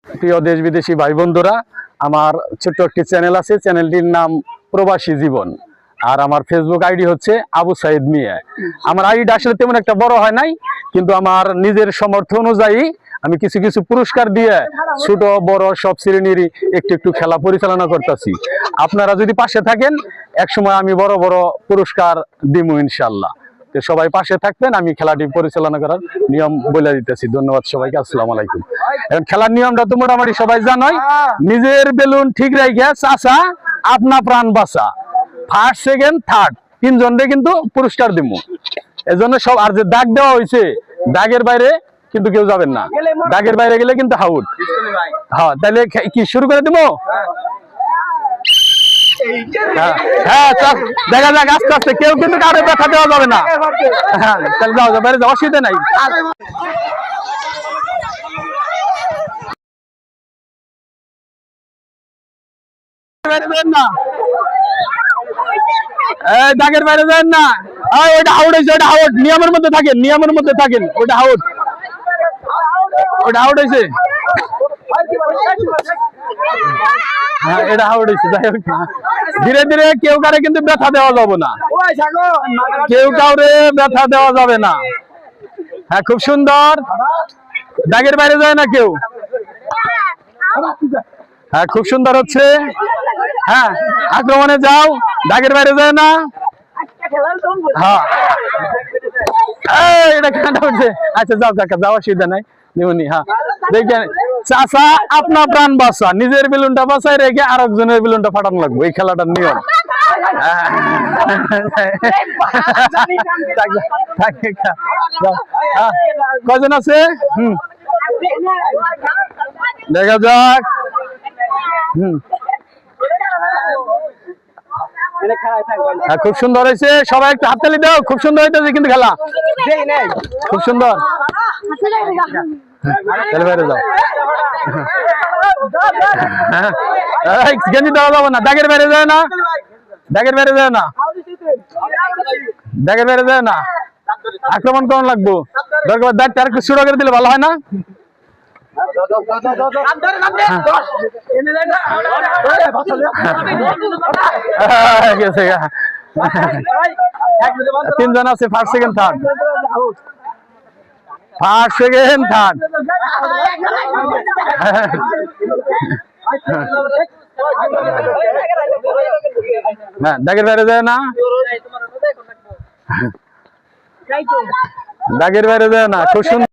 প্রিয় দেশ বিদেশি ভাই বন্ধুরা, আমার ছোট্ট একটি চ্যানেল আছে, চ্যানেলটির নাম প্রবাসী জীবন। আর আমার ফেসবুক আইডি হচ্ছে আবু সাইদ মিয়া। আমার আইডিটা আসলে তেমন একটা বড় হয় নাই, কিন্তু আমার নিজের সামর্থ্য অনুযায়ী আমি কিছু কিছু পুরস্কার দিয়ে ছোট বড় সব শ্রেণীর একটু একটু খেলা পরিচালনা করতেছি। আপনারা যদি পাশে থাকেন, একসময় আমি বড় বড় পুরস্কার দিব ইনশাল্লাহ। তো সবাই পাশে থাকবেন, আমি খেলাটি পরিচালনা করার নিয়ম বলে দিতেছি। ধন্যবাদ সবাইকে, আসসালামু আলাইকুম। এখন খেলার নিয়মটা তো মোটামুটি সবাই জানোই। নিজের বেলুন ঠিক রাখে চাচা আপনা প্রাণ বাঁচা, ফার্স্ট সেকেন্ড থার্ড তিনজনকে কিন্তু পুরস্কার দিব। এজন্য সব, আর যে দাগ দেওয়া হয়েছে দাগের বাইরে কিন্তু কেউ যাবেন না, দাগের বাইরে গেলে কিন্তু আউট। হ্যাঁ, তাহলে কি শুরু করে দেবো? হ্যাঁ, দেখা যাক আস্তে আস্তে, কেউ কিন্তু কারো ব্যথা দেওয়া যাবে না। হ্যাঁ, তাহলে যাও যাও, বাইরে যাও, অসুবিধা নাই। দাগের বাইরে যান না, ওইটা আউট হয়েছে, ওটা আউট। নিয়মের মধ্যে থাকেন, নিয়মের মধ্যে থাকেন। ওটা আউট, ওটা আউট হয়েছে। হ্যাঁ, এটা আউট হয়েছে। যাই হোক, ধীরে ধীরে কেউ কারে কিন্তু ব্যথা দেওয়া যাবে না, কেউ কাউরে ব্যথা দেওয়া যাবে না। হ্যাঁ, খুব সুন্দর। দাগের বাইরে যায় না কেউ। হ্যাঁ, খুব সুন্দর হচ্ছে। হ্যাঁ, আক্রমণে যাও, দাগের বাইরে যায় না। হ্যাঁ, এটা কাটা উঠছে। আচ্ছা, যাও কাকা, যাও, অসুবিধা নাই, নিমনি। হ্যাঁ, দেখেন চাচা আপনা প্রাণ বাঁচা, নিজের বেলুনটা বাঁচায় রেখে আরেকজনের বেলুনটা ফাটানো লাগবে, এই খেলাটার নিয়ম। কজন আছে? দেখা যাক। খুব সুন্দর হয়েছে, সবাই একটু হাততালি দাও। খুব সুন্দর হইতেছে কিন্তু খেলা, খুব সুন্দর। বাইরে যাও, গেঞ্জি দেওয়া যাবো না, দাগের বাইরে যায় না, দাগের বাইরে যায় না, দাগের বাইরে যায় না। আক্রমণ কেমন লাগবো? দরকার দাগটা আর একটু শুরু করে দিলে ভালো হয় না? তিনজন আছে, first second third, first second third. হ্যাঁ, দাগের বাইরে যায় না, দাগের বাইরে যায় না। খুব সুন্দর।